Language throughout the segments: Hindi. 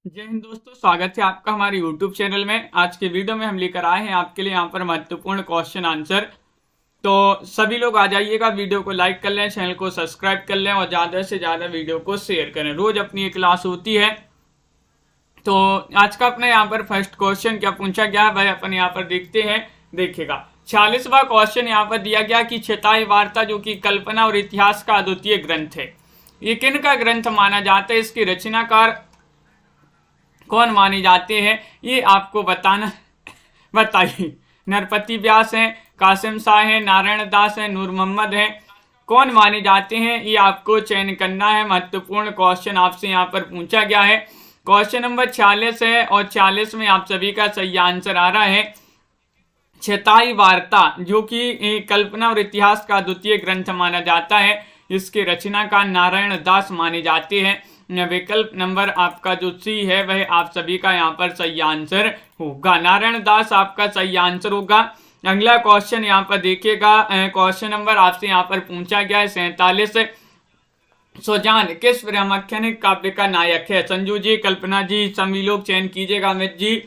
जय हिंद दोस्तों, स्वागत है आपका हमारे YouTube चैनल में। आज के वीडियो में हम लेकर आए हैं आपके लिए यहाँ पर महत्वपूर्ण क्वेश्चन आंसर। तो सभी लोग आ जाइएगा, वीडियो को लाइक कर लें, चैनल को सब्सक्राइब कर लें और ज़्यादा से ज़्यादा वीडियो को शेयर करें। रोज अपनी एक क्लास होती है। तो आज का अपने यहाँ पर फर्स्ट क्वेश्चन क्या पूछा गया है भाई, अपन यहाँ पर देखते हैं। देखिएगा 46वां क्वेश्चन यहाँ पर दिया गया कि चेताई वार्ता जो कि कल्पना और इतिहास का अद्वितीय ग्रंथ है, ये किन का ग्रंथ माना जाता है, इसके रचनाकार कौन माने जाते हैं, ये आपको बताना। बताइए। नरपति व्यास हैं, कासिम शाह हैं, नारायण दास हैं, नूर मोहम्मद हैं, कौन माने जाते हैं, ये आपको चयन करना है। महत्वपूर्ण क्वेश्चन आपसे यहाँ पर पूछा गया है। क्वेश्चन नंबर 46 है और 46 में आप सभी का सही आंसर आ रहा है चेताई वार्ता, जो कि कल्पना और इतिहास का द्वितीय ग्रंथ माना जाता है। इसके रचनाकार नारायण दास माने जाते हैं। विकल्प नंबर आपका जो सी है वह आप सभी का यहाँ पर सही आंसर होगा। नारायण दास आपका सही आंसर होगा। अगला क्वेश्चन यहाँ पर देखिएगा। क्वेश्चन नंबर आपसे यहाँ पर पूछा गया है 47। सुजान किस ब्रह्माख्यानिक काव्य का नायक है? संजू जी, कल्पना जी, सभी लोग चयन कीजिएगा। अमित जी,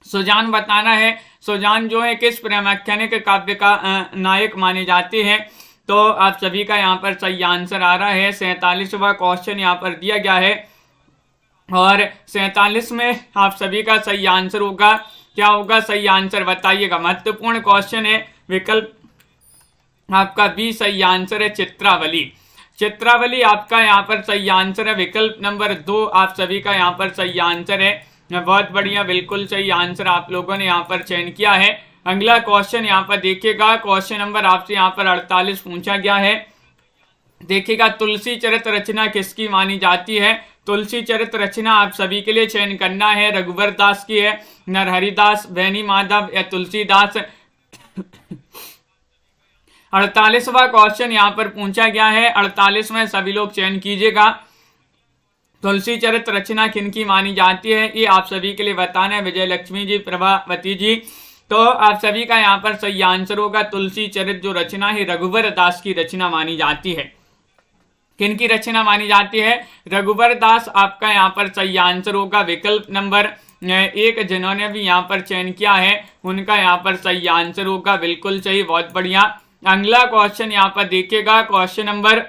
सुजान बताना है। सुजान जो है किस ब्रह्माख्यानिक काव्य का नायक माने जाते हैं? तो आप सभी का यहाँ पर सही आंसर आ रहा है। 47वां क्वेश्चन यहाँ पर दिया गया है और 47 में आप सभी का सही आंसर होगा। क्या होगा सही आंसर बताइएगा। महत्वपूर्ण क्वेश्चन है। विकल्प आपका बी सही आंसर है, चित्रावली। चित्रावली आपका यहाँ पर सही आंसर है। विकल्प नंबर 2 आप सभी का यहाँ पर सही आंसर है। बहुत बढ़िया, बिल्कुल सही आंसर आप लोगों ने यहाँ पर चयन किया है। अगला क्वेश्चन यहाँ पर देखिएगा। क्वेश्चन नंबर आपसे यहाँ पर 48 पूछा गया है। देखिएगा, तुलसी चरित रचना किसकी मानी जाती है? तुलसी चरित रचना आप सभी के लिए चयन करना है। रघुवर दास की है, नरहरि दास, बैनी माधव या तुलसीदास। 48वां क्वेश्चन यहाँ पर पूछा गया है। 48 में सभी लोग चयन कीजिएगा। तुलसी चरित रचना किनकी मानी जाती है, ये आप सभी के लिए बताना है। विजय लक्ष्मी जी, प्रभावती जी, तो आप सभी का यहाँ पर सही आंसर होगा। तुलसी चरित जो रचना है रघुवर दास की रचना मानी जाती है। किनकी रचना मानी जाती है? रघुवर दास आपका यहाँ पर सही आंसर होगा। विकल्प नंबर 1 जिन्होंने भी यहाँ पर चयन किया है उनका यहाँ पर सही आंसर होगा। बिल्कुल सही, बहुत बढ़िया। अगला क्वेश्चन यहाँ पर देखिएगा। क्वेश्चन नंबर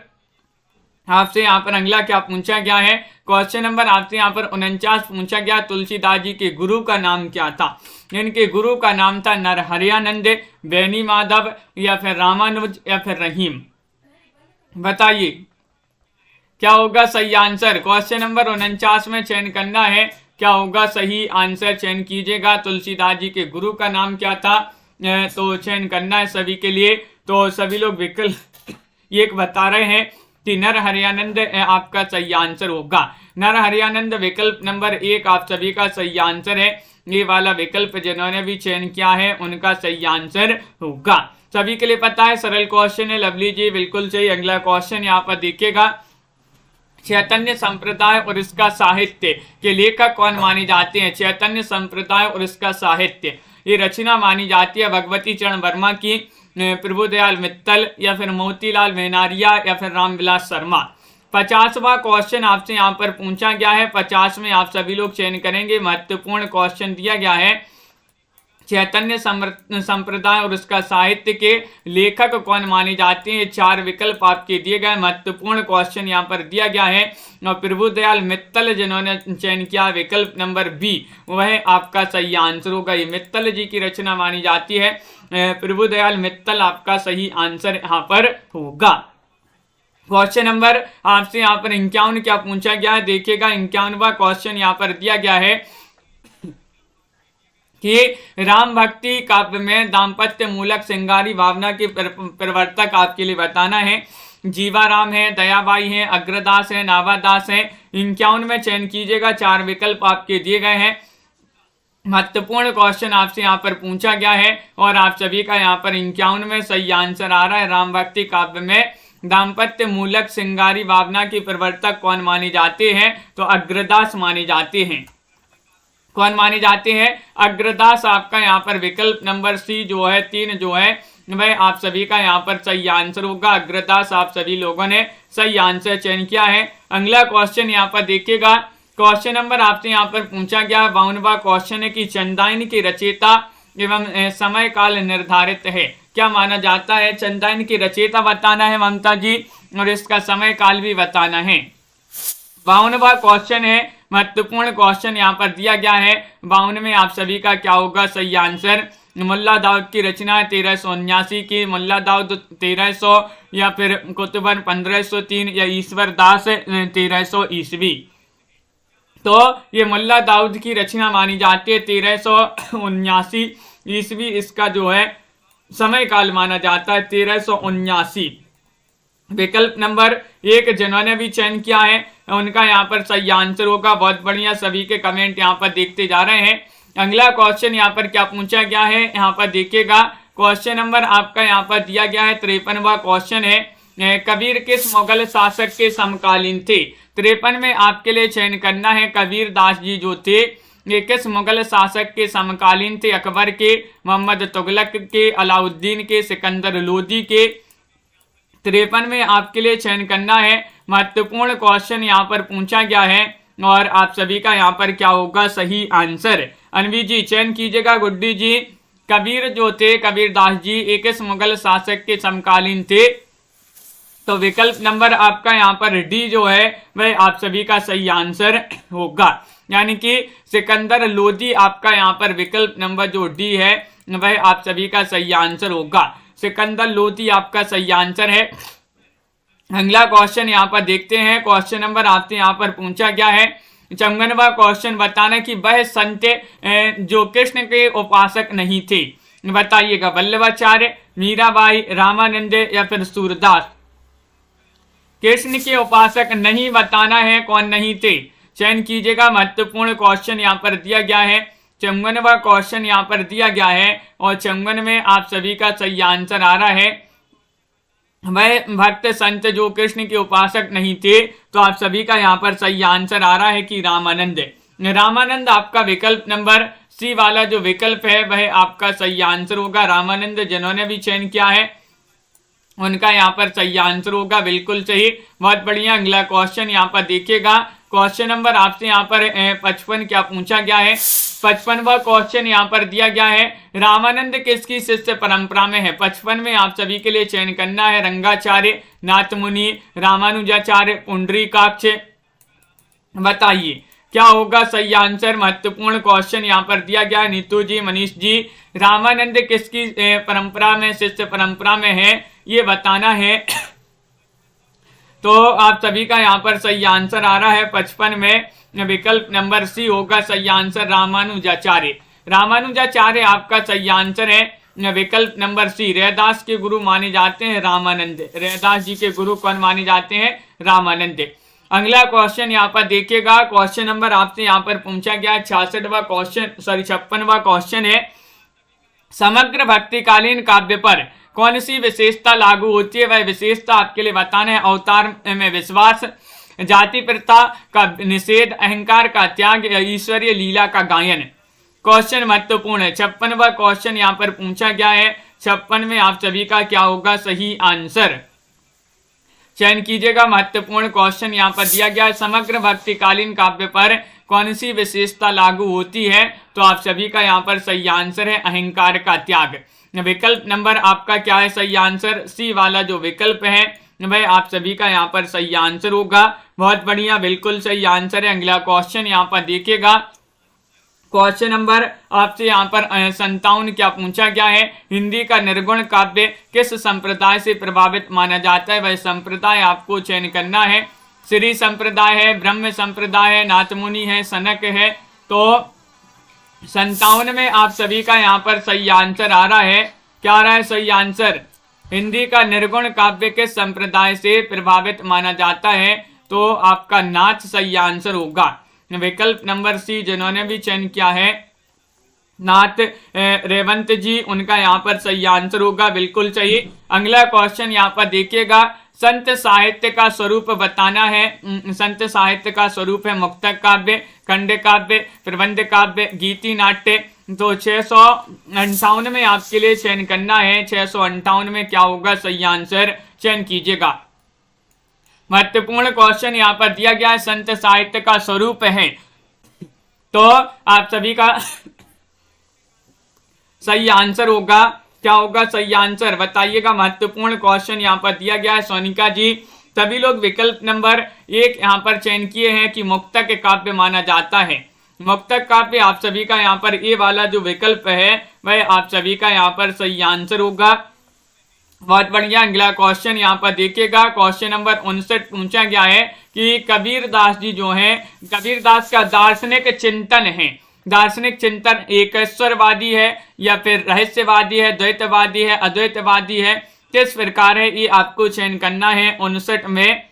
आपसे यहाँ पर अगला क्या पूछा गया है? क्वेश्चन नंबर आपसे यहाँ पर 49 पूछा गया। तुलसीदास जी के गुरु का नाम क्या था? इनके गुरु का नाम था नरहरियानंद, बैनी माधव या फिर रामानुज या फिर रहीम। बताइए क्या होगा सही आंसर। क्वेश्चन नंबर 49 में चयन करना है। क्या होगा सही आंसर, चयन कीजिएगा। तुलसीदास जी के गुरु का नाम क्या था? तो चयन करना है सभी के लिए। तो सभी लोग विकल्प एक बता रहे हैं कि नरहरियानंद आपका सही आंसर होगा। नरहरियानंद विकल्प नंबर 1 आप सभी का सही आंसर है। ये वाला विकल्प जिन्होंने भी चयन किया है उनका सही आंसर होगा। सभी के लिए पता है, सरल क्वेश्चन है। लवली जी, बिल्कुल सही। अगला क्वेश्चन यहाँ पर देखिएगा। चैतन्य संप्रदाय और इसका साहित्य के लेखक कौन माने जाते हैं? चैतन्य संप्रदाय और इसका साहित्य, ये रचना मानी जाती है भगवती चरण वर्मा की, प्रभुदयाल मित्तल या फिर मोतीलाल वेनारिया या फिर रामविलास शर्मा। 50वां क्वेश्चन आपसे यहाँ पर पूछा गया है। 50 में आप सभी लोग चयन करेंगे। महत्वपूर्ण क्वेश्चन दिया गया है। चैतन्य संप्रदाय और उसका साहित्य के लेखक कौन माने जाते हैं? 4 विकल्प आपके दिए गए। महत्वपूर्ण क्वेश्चन यहाँ पर दिया गया है और प्रभुदयाल मित्तल जिन्होंने चयन किया विकल्प नंबर बी, वह आपका सही आंसर होगा। ये मित्तल जी की रचना मानी जाती है। प्रभुदयाल मित्तल आपका सही आंसर यहाँ पर होगा। क्वेश्चन नंबर आपसे यहाँ पर 51 क्या पूछा गया है? देखिएगा 51वां क्वेश्चन यहाँ पर दिया गया है कि राम भक्ति काव्य में दाम्पत्य मूलक श्रृंगारी भावना के प्रवर्तक आपके लिए बताना है। जीवाराम है, दयाबाई है, अग्रदास है, नावादास है। 51 में चयन कीजिएगा। 4 विकल्प आपके दिए गए हैं। महत्वपूर्ण क्वेश्चन आपसे यहाँ पर पूछा गया है और आप सभी का यहाँ पर 51 में सही आंसर आ रहा है। राम भक्ति काव्य में दाम्पत्य मूलक श्रृंगारी भावना के प्रवर्तक कौन माने जाते हैं? तो अग्रदास माने जाते हैं। कौन माने जाते हैं? अग्रदास आपका यहाँ पर विकल्प नंबर सी जो है 3 जो है वह आप सभी का यहाँ पर सही आंसर होगा। अग्रदास आप सभी लोगों ने सही आंसर चयन किया है। अगला क्वेश्चन यहाँ पर देखिएगा, क्वेश्चन नंबर आपसे यहाँ पर पूछा गया 52वां क्वेश्चन है कि चंदायन की रचयिता एवं समय काल निर्धारित है। क्या माना जाता है? चंदायन की रचयिता बताना है ममता जी, और इसका समय काल भी बताना है। 52वां क्वेश्चन है, महत्वपूर्ण क्वेश्चन यहाँ पर दिया गया है। 52 में आप सभी का क्या होगा सही आंसर? मुल्ला दाऊद की रचना है 1379 की, मुल्ला दाऊद 1300 या फिर कुतुबन 1503 या ईश्वर दास 1300 ईस्वी। तो ये मुल्ला दाऊद की रचना मानी जाती है 1379 ईस्वी। इसका जो है समय काल माना जाता है 1379। विकल्प नंबर 1 जिन्होंने भी चयन किया है उनका यहाँ पर सही आंसर होगा। बहुत बढ़िया, सभी के कमेंट यहाँ पर देखते जा रहे हैं। अगला क्वेश्चन यहाँ पर क्या पूछा गया है, यहाँ पर देखिएगा। क्वेश्चन नंबर आपका यहाँ पर दिया गया है 53वां क्वेश्चन है, कबीर किस मुगल शासक के समकालीन थे? 53 में आपके लिए चयन करना है। कबीर दास जी जो थे ये किस मुगल शासक के समकालीन थे? अकबर के, मोहम्मद तुगलक के, अलाउद्दीन के, सिकंदर लोदी के। 53 में आपके लिए चयन करना है। महत्वपूर्ण क्वेश्चन यहाँ पर पूछा गया है और आप सभी का यहाँ पर क्या होगा सही आंसर? अनवी जी चयन कीजिएगा। गुड्डी जी, कबीर जो थे कबीर दास जी एक किस मुगल शासक के समकालीन थे? तो विकल्प नंबर आपका यहाँ पर डी जो है वह आप सभी का सही आंसर होगा, यानी कि सिकंदर लोदी आपका यहाँ पर विकल्प नंबर जो डी है वह आप सभी का सही आंसर होगा। सिकंदर लोदी आपका सही आंसर है। अगला क्वेश्चन यहाँ पर देखते हैं। क्वेश्चन नंबर आपसे यहाँ पर पूछा गया है 54वां क्वेश्चन, बताना कि वह संत जो कृष्ण के उपासक नहीं थे। बताइएगा, वल्लभाचार्य, मीराबाई, रामानंद या फिर सूरदास। कृष्ण के उपासक नहीं बताना है, कौन नहीं थे? चयन कीजिएगा। महत्वपूर्ण क्वेश्चन यहाँ पर दिया गया है। 54वां क्वेश्चन यहाँ पर दिया गया है और 54 में आप सभी का सही आंसर आ रहा है वह भक्त संत जो कृष्ण के उपासक नहीं थे। तो आप सभी का यहाँ पर सही आंसर आ रहा है कि रामानंद। रामानंद आपका विकल्प नंबर सी वाला जो विकल्प है वह आपका सही आंसर होगा। रामानंद जिन्होंने भी चयन किया है उनका यहाँ पर सही आंसर होगा, बिल्कुल सही, बहुत बढ़िया। अगला क्वेश्चन यहाँ पर देखिएगा। क्वेश्चन नंबर आपसे यहाँ पर 55 क्या पूछा गया है? 55वां क्वेश्चन यहाँ पर दिया गया है, रामानंद किसकी शिष्य परंपरा में है? 55 में आप सभी के लिए चयन करना है। रंगाचार्य, नाथमुनि, रामानुजाचार्य, पुंडरीकाक्ष। बताइए क्या होगा सही आंसर? महत्वपूर्ण क्वेश्चन यहाँ पर दिया गया है। नीतू जी, मनीष जी, रामानंद किसकी परंपरा में शिष्य परंपरा में है ये बताना है। तो आप सभी का यहाँ पर सही आंसर आ रहा है 55 में विकल्प नंबर सी होगा सही आंसर, रामानुजाचार्य। रामानुजाचार्य आपका सही आंसर है। विकल्प नंबर सी, रैदास के गुरु माने जाते हैं रामानंद। रैदास जी के गुरु कौन माने जाते हैं? रामानंद। अगला क्वेश्चन यहाँ पर देखिएगा। क्वेश्चन नंबर आपसे यहाँ पर पूछा गया 56वां क्वेश्चन 56वां क्वेश्चन है, समग्र भक्तिकालीन काव्य पर कौन सी विशेषता लागू होती है? वह विशेषता आपके लिए बताना है। अवतार में विश्वास, जाति प्रथा का निषेध, अहंकार का त्याग या ईश्वरीय लीला का गायन। क्वेश्चन महत्वपूर्ण है। 56वां क्वेश्चन यहाँ पर पूछा गया है। 56 में आप सभी का क्या होगा सही आंसर? चयन कीजिएगा। महत्वपूर्ण क्वेश्चन यहाँ पर दिया गया है, समग्र भक्तिकालीन काव्य पर कौन सी विशेषता लागू होती है? तो आप सभी का यहाँ पर सही आंसर है अहंकार का त्याग। विकल्प नंबर आपका क्या है सही आंसर? सी वाला जो विकल्प है वह आप सभी का यहाँ पर सही आंसर होगा। बहुत बढ़िया, बिल्कुल सही आंसर है। अगला क्वेश्चन यहाँ पर देखिएगा। क्वेश्चन नंबर आपसे यहाँ पर 57 क्या पूछा गया है, हिंदी का निर्गुण काव्य किस संप्रदाय से प्रभावित माना जाता है? वह संप्रदाय आपको चयन करना है। श्री संप्रदाय है, ब्रह्म संप्रदाय है, नाथमुनि है, सनक है। तो 57 में आप सभी का यहाँ पर सही आंसर आ रहा है। क्या आ रहा है सही आंसर? हिंदी का निर्गुण काव्य किस संप्रदाय से प्रभावित माना जाता है? तो आपका नाथ सही आंसर होगा। विकल्प नंबर सी जिन्होंने भी चयन किया है नाथ रेवंत जी, उनका यहाँ पर सही आंसर होगा, बिल्कुल सही। अगला क्वेश्चन यहाँ पर देखिएगा। संत साहित्य का स्वरूप बताना है। संत साहित्य का स्वरूप है मुक्तक काव्य, खंड काव्य, प्रबंध काव्य, गीति नाट्य तो 658 में आपके लिए चयन करना है। 658 में क्या होगा, सही आंसर चयन कीजिएगा। महत्वपूर्ण क्वेश्चन यहाँ पर दिया गया है, संत साहित्य का स्वरूप है, तो आप सभी का सही आंसर होगा, क्या होगा सही आंसर बताइएगा। महत्वपूर्ण क्वेश्चन यहाँ पर दिया गया है सोनिका जी। सभी लोग विकल्प नंबर 1 यहाँ पर चयन किए हैं कि मुक्तक काव्य माना जाता है। मुक्तक काव्य आप सभी का यहाँ पर ए वाला जो विकल्प है वह आप सभी का यहाँ पर सही आंसर होगा। बहुत बढ़िया। अगला क्वेश्चन यहाँ पर देखिएगा, क्वेश्चन नंबर 59 पूछा गया है कि कबीरदास जी जो हैं, कबीरदास का दार्शनिक चिंतन है, दार्शनिक चिंतन एकेश्वरवादी है या फिर रहस्यवादी है, द्वैतवादी है, अद्वैतवादी है, किस प्रकार है, ये आपको चयन करना है। 59 में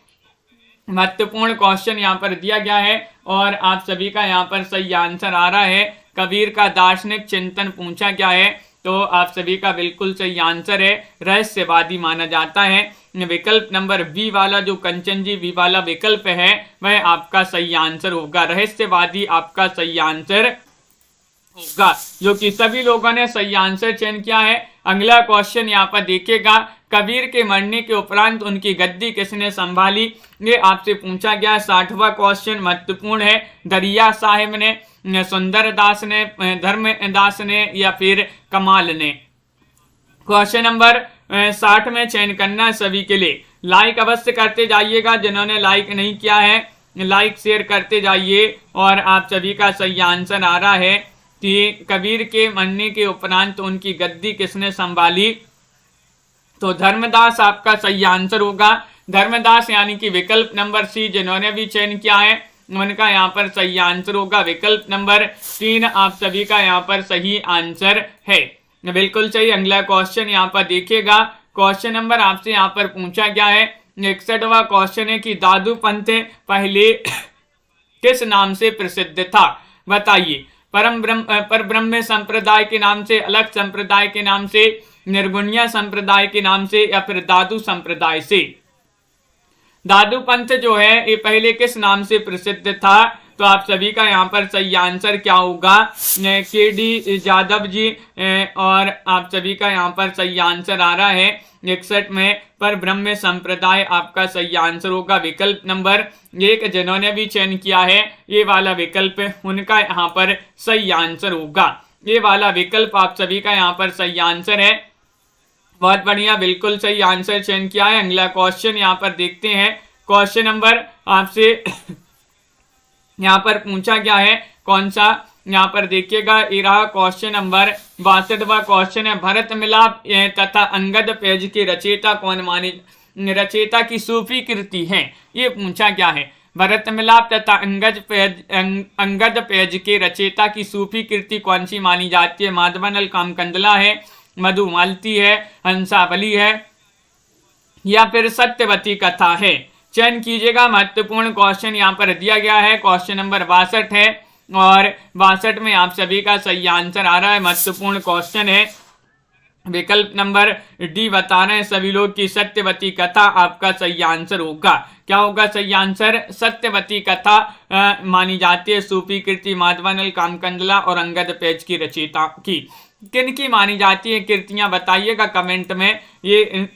महत्वपूर्ण क्वेश्चन यहाँ पर दिया गया है और आप सभी का यहाँ पर सही आंसर आ रहा है। कबीर का दार्शनिक चिंतन पूछा गया है, तो आप सभी का बिल्कुल सही आंसर है, रहस्यवादी माना जाता है। विकल्प नंबर बी वाला जो कंचन जी बी वाला विकल्प है वह आपका सही आंसर होगा, रहस्यवादी आपका सही आंसर होगा, जो कि सभी लोगों ने सही आंसर चयन किया है। अगला क्वेश्चन यहाँ पर देखिएगा, कबीर के मरने के उपरांत उनकी गद्दी किसने संभाली, ये आपसे पूछा गया। 60वां क्वेश्चन महत्वपूर्ण है, दरिया साहिब ने, सुंदर दास ने, धर्मदास ने या फिर कमाल ने। क्वेश्चन नंबर 60 में चयन करना है सभी के लिए। लाइक अवश्य करते जाइएगा, जिन्होंने लाइक नहीं किया है लाइक शेयर करते जाइए। और आप सभी का सही आंसर आ रहा है कि कबीर के मरने के उपरांत उनकी गद्दी किसने संभाली, तो धर्मदास आपका सही आंसर होगा। धर्मदास यानी कि विकल्प नंबर सी जिन्होंने भी चयन किया है उनका यहाँ पर सही आंसर होगा। विकल्प नंबर 3 आप सभी का यहाँ पर सही आंसर है, बिल्कुल सही। अगला क्वेश्चन यहाँ पर देखिएगा, क्वेश्चन नंबर आपसे यहाँ पर पूछा गया है। 61वां क्वेश्चन है कि दादू पंथ पहले किस नाम से प्रसिद्ध था, बताइए। पर ब्रह्म संप्रदाय के नाम से, अलग संप्रदाय के नाम से, निर्गुणिया संप्रदाय के नाम से या फिर दादू संप्रदाय से। दादू पंथ जो है ये पहले किस नाम से प्रसिद्ध था, तो आप सभी का यहाँ पर सही आंसर क्या होगा, KD यादव जी। और आप सभी का यहाँ पर सही आंसर आ रहा है 61 में पर ब्रह्म संप्रदाय आपका सही आंसर होगा। विकल्प नंबर 1 जिन्होंने भी चयन किया है ये वाला विकल्प उनका यहाँ पर सही आंसर होगा। ये वाला विकल्प आप सभी का यहाँ पर सही आंसर है, बहुत बढ़िया, बिल्कुल सही आंसर चयन किया है। अगला क्वेश्चन यहाँ पर देखते हैं, क्वेश्चन नंबर आपसे यहाँ पर पूछा गया है कौन सा, यहाँ पर देखिएगा ये रहा क्वेश्चन नंबर 62वां क्वेश्चन है। भरत मिलाप तथा अंगद पेज के रचयिता कौन माने, रचयिता की सूफी कृति है, ये पूछा गया है। भरत मिलाप तथा अंगद पेज के रचयिता की सूफी कृति कौन सी मानी जाती है, माधवानल कामकंदला है, मधुमालती है, हंसावली है या फिर सत्यवती कथा है, चयन कीजिएगा। महत्वपूर्ण क्वेश्चन यहाँ पर दिया गया है, क्वेश्चन नंबर 62 है और 62 में आप सभी का सही आंसर आ रहा है। महत्वपूर्ण क्वेश्चन है, विकल्प नंबर डी बता रहे हैं सभी लोग की सत्यवती कथा आपका सही आंसर होगा। क्या होगा सही आंसर, सत्यवती कथा मानी जाती है सूफी कृति माधवानल कामकंदला और अंगद पेज की रचयिता की। किन की मानी जाती है कृतियां बताइएगा कमेंट में, ये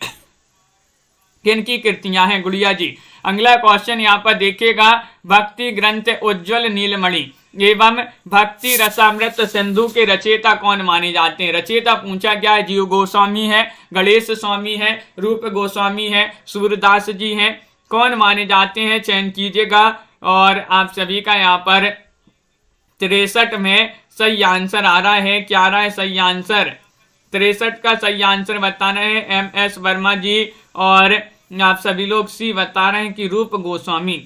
किन की कृतियां हैं गुड़िया जी। अगला क्वेश्चन यहाँ पर देखिएगा, भक्ति ग्रंथ उज्ज्वल नीलमणि एवं भक्ति रसामृत सिंधु के रचयिता कौन माने जाते हैं। रचयिता पूछा गया है, जीव गोस्वामी है, गणेश स्वामी है, रूप गोस्वामी है, सूरदास जी हैं, कौन माने जाते हैं, चयन कीजिएगा। और आप सभी का यहाँ पर 63 में सही आंसर आ रहा है, क्या आ रहा है सही आंसर, 63 का सही आंसर बताना है MS वर्मा जी। और आप सभी लोग सी बता रहे हैं कि रूप गोस्वामी,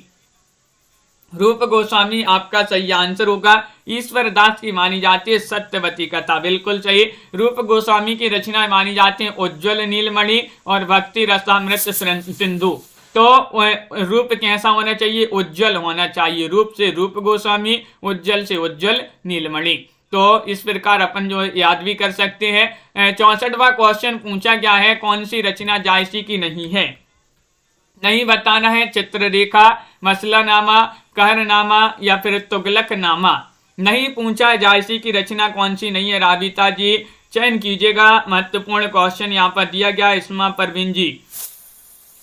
रूप गोस्वामी आपका सही आंसर होगा। ईश्वर दास की मानी जाती है सत्यवती कथा, बिल्कुल सही। रूप गोस्वामी की रचना मानी जाती है उज्ज्वल नीलमणि और भक्ति रसामृत सिंधु। तो रूप कैसा होना चाहिए, उज्जवल होना चाहिए, रूप से रूप गोस्वामी, उज्जवल से उज्जवल नीलमणि। तो इस प्रकार अपन जो याद भी कर सकते हैं। 64वां क्वेश्चन पूछा गया है, कौन सी रचना जायसी की नहीं है, नहीं बताना है। चित्ररेखा, मसलानामा, कहरनामा या फिर तुगलकनामा, नहीं पूछा जायसी की रचना कौन सी नहीं है राबिता जी, चयन कीजिएगा। महत्वपूर्ण क्वेश्चन यहाँ पर दिया गया इस्मा परवीन जी,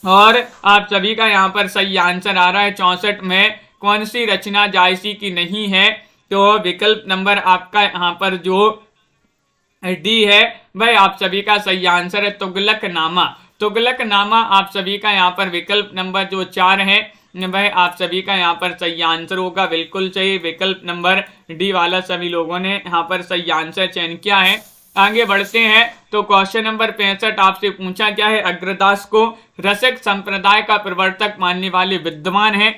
और आप सभी का यहाँ पर सही आंसर आ रहा है 64 में कौन सी रचना जायसी की नहीं है। तो विकल्प नंबर आपका यहाँ पर जो डी है वह आप सभी का सही आंसर है, तुगलकनामा। तुगलकनामा आप सभी का यहाँ पर विकल्प नंबर जो 4 है वह आप सभी का यहाँ पर सही आंसर होगा, बिल्कुल सही। विकल्प नंबर डी वाला सभी लोगों ने यहाँ पर सही आंसर चयन किया है। आगे बढ़ते हैं तो क्वेश्चन नंबर 65 आपसे पूछा गया है, अग्रदास को रसिक संप्रदाय का प्रवर्तक मानने वाले विद्वान है,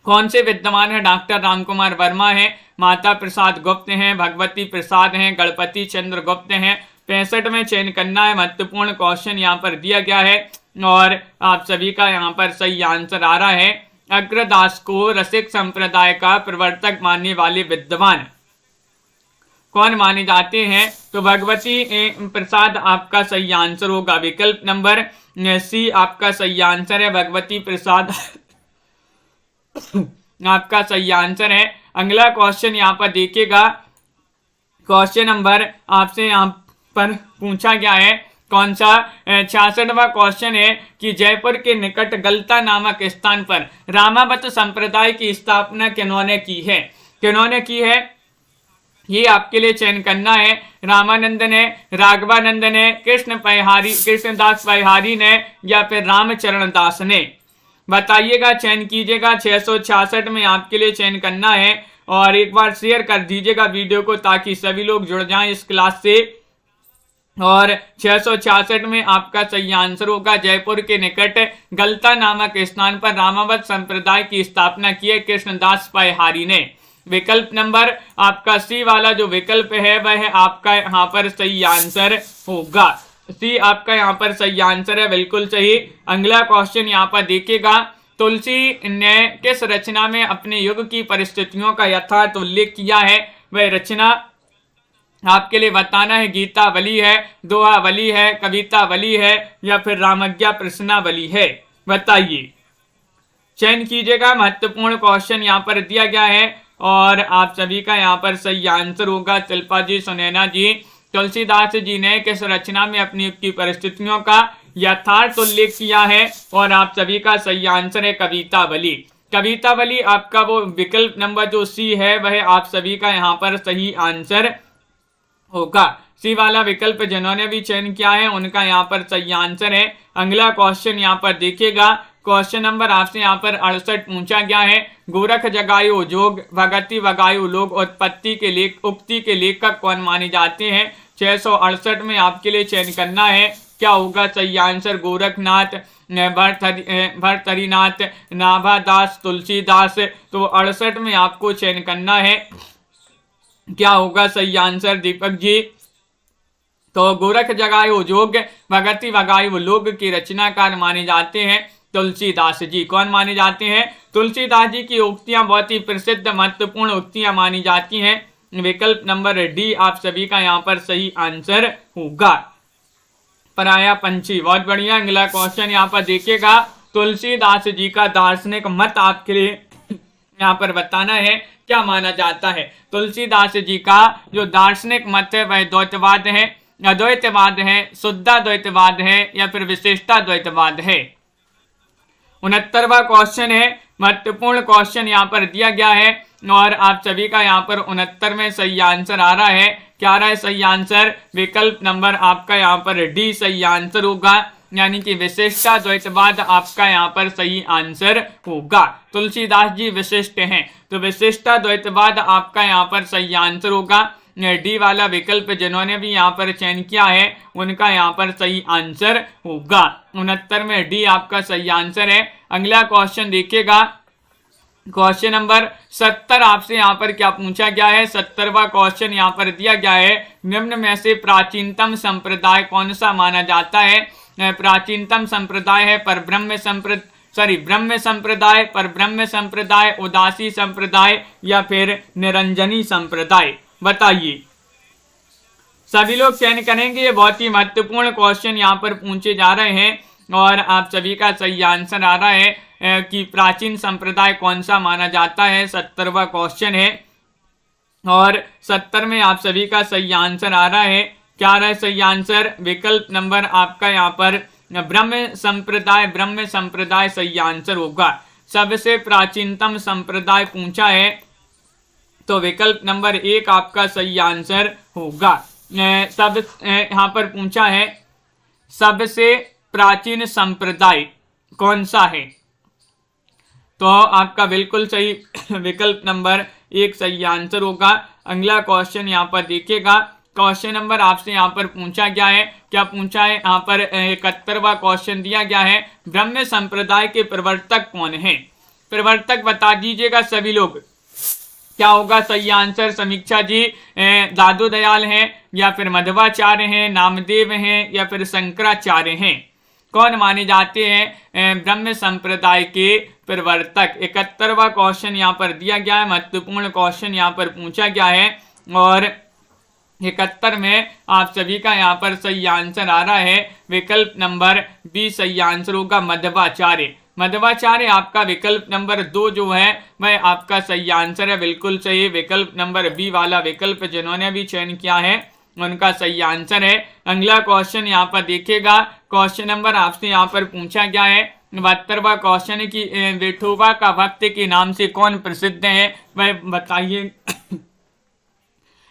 कौन से विद्वान है? डॉक्टर रामकुमार वर्मा है, माता प्रसाद गुप्त हैं, भगवती प्रसाद हैं, गणपति चंद्र गुप्त हैं। 65 में चयन करना है, महत्वपूर्ण क्वेश्चन यहाँ पर दिया गया है और आप सभी का यहाँ पर सही आंसर आ रहा है, अग्रदास को रसिक संप्रदाय का प्रवर्तक मानने वाले विद्वान कौन माने जाते हैं? तो भगवती प्रसाद आपका सही आंसर होगा, विकल्प नंबर सी आपका सही आंसर है, भगवती प्रसाद आपका सही आंसर है। अगला क्वेश्चन यहाँ पर देखिएगा, क्वेश्चन नंबर आपसे यहाँ पर पूछा गया है कौन सा? 66वां क्वेश्चन है कि जयपुर के निकट गलता नामक स्थान पर रामावत संप्रदाय की स्थापना किन्होंने की है? किन्होंने की है ये आपके लिए चयन करना है। रामानंद ने, राघवानंद ने, कृष्णदास परिहारी ने या फिर रामचरण दास ने? बताइएगा, चयन कीजिएगा। 666 में आपके लिए चयन करना है और एक बार शेयर कर दीजिएगा वीडियो को ताकि सभी लोग जुड़ जाएं इस क्लास से। और 666 में आपका सही आंसर होगा, जयपुर के निकट गलता नामक स्थान पर रामावत संप्रदाय की स्थापना की है कृष्णदास परिहारी ने। विकल्प नंबर आपका सी वाला जो विकल्प है वह आपका यहाँ पर सही आंसर होगा, सी आपका यहाँ पर सही आंसर है, बिल्कुल सही। अगला क्वेश्चन यहाँ पर देखिएगा, तुलसी ने किस रचना में अपने युग की परिस्थितियों का यथार्थ उल्लेख किया है? वह रचना आपके लिए बताना है, गीतावली है, दोहावली है, कवितावली है या फिर रामज्ञा प्रश्नावली है? बताइए, चयन कीजिएगा। महत्वपूर्ण क्वेश्चन यहाँ पर दिया गया है और आप सभी का यहाँ पर सही आंसर होगा, शिल्पा जी, सुनैना जी। तुलसीदास जी ने किस रचना में अपनी युग की परिस्थितियों का यथार्थ उल्लेख किया है? और आप सभी का सही आंसर है कवितावली। कवितावली आपका वो विकल्प नंबर जो सी है वह आप सभी का यहाँ पर सही आंसर होगा, सी वाला विकल्प जिन्होंने भी चयन किया है उनका यहाँ पर सही आंसर है। अगला क्वेश्चन यहाँ पर देखिएगा, क्वेश्चन नंबर आपसे यहाँ पर 68 पूछा गया है, गोरख जगायु जोग भगति वगायु लोग उत्पत्ति के उक्ति के लेखक कौन माने जाते हैं? 668 में आपके लिए चयन करना है, क्या होगा सही आंसर? गोरखनाथ, भर्तरीनाथ, नाभादास, तुलसीदास। तो 68 में आपको चयन करना है, क्या होगा सही आंसर दीपक जी? तो गोरख जगायु जोग भगति वगायु लोग के रचनाकार माने जाते हैं तुलसीदास जी। कौन माने जाते हैं? तुलसीदास जी की उक्तियां बहुत ही प्रसिद्ध महत्वपूर्ण उक्तियां मानी जाती हैं, विकल्प नंबर डी आप सभी का यहाँ पर सही आंसर होगा, पराया पंछी। बहुत बढ़िया। अगला क्वेश्चन यहाँ पर देखिएगा, तुलसीदास जी का दार्शनिक मत आपके लिए यहाँ पर बताना है, क्या माना जाता है? तुलसीदास जी का जो दार्शनिक मत है वह द्वैतवाद है, अद्वैतवाद है, शुद्धाद्वैतवाद है या फिर विशिष्टाद्वैतवाद है? 69वां क्वेश्चन है, महत्वपूर्ण क्वेश्चन यहाँ पर दिया गया है और आप सभी का यहाँ पर 69 में सही आंसर आ रहा है। क्या आ रहा है सही आंसर? विकल्प नंबर आपका यहाँ पर डी सही आंसर होगा, यानी कि विशिष्टाद्वैतवाद आपका यहाँ पर सही आंसर होगा। तुलसीदास जी विशिष्ट हैं तो विशिष्टाद्वैतवाद आपका यहाँ पर सही आंसर होगा, डी वाला विकल्प जिन्होंने भी यहाँ पर चयन किया है उनका यहाँ पर सही आंसर होगा। 69 में डी आपका सही आंसर है। अगला क्वेश्चन देखिएगा, क्वेश्चन नंबर 70 आपसे यहाँ पर क्या पूछा गया है? 70वां क्वेश्चन यहाँ पर दिया गया है, निम्न में से प्राचीनतम संप्रदाय कौन सा माना जाता है? प्राचीनतम संप्रदाय है ब्रह्म संप्रदाय, परब्रह्म संप्रदाय, उदासी संप्रदाय या फिर निरंजनी संप्रदाय? बताइए, सभी लोग चयन करेंगे। ये बहुत ही महत्वपूर्ण क्वेश्चन यहाँ पर पूछे जा रहे हैं और आप सभी का सही आंसर आ रहा है कि प्राचीन संप्रदाय कौन सा माना जाता है। 70वां क्वेश्चन है और 70 में आप सभी का सही आंसर आ रहा है। क्या आ रहा है सही आंसर? विकल्प नंबर आपका यहाँ पर ब्रह्म संप्रदाय सही आंसर होगा। सबसे प्राचीनतम संप्रदाय पूछा है तो विकल्प नंबर 1 आपका सही आंसर होगा। यहाँ पर पूछा है सबसे प्राचीन संप्रदाय कौन सा है, तो आपका बिल्कुल सही विकल्प नंबर 1 सही आंसर होगा। अगला क्वेश्चन यहाँ पर देखिएगा। क्वेश्चन नंबर आपसे यहाँ पर पूछा गया है, क्या पूछा है यहाँ पर 71वां क्वेश्चन दिया गया है, ब्रह्म संप्रदाय के प्रवर्तक कौन है? प्रवर्तक बता दीजिएगा सभी लोग। क्या होगा सही आंसर? समीक्षा जी दादू दयाल हैं या फिर मध्वाचार्य हैं, नामदेव हैं या फिर शंकराचार्य हैं? कौन माने जाते हैं ब्रह्म संप्रदाय के प्रवर्तक? 71वां क्वेश्चन यहाँ पर दिया गया है, महत्वपूर्ण क्वेश्चन यहाँ पर पूछा गया है और 71 में आप सभी का यहाँ पर सही आंसर आ रहा है विकल्प नंबर 20 सही आंसर होगा मध्वाचार्य। मध्वाचार्य आपका विकल्प नंबर 2 जो है वह आपका सही आंसर है, बिल्कुल सही। विकल्प नंबर बी वाला विकल्प जिन्होंने भी चयन किया है उनका सही आंसर है। अगला क्वेश्चन यहाँ पर देखिएगा। क्वेश्चन नंबर आपसे यहाँ पर पूछा गया है 72वां क्वेश्चन की विठोबा का भक्त के नाम से कौन प्रसिद्ध है, वह बताइए।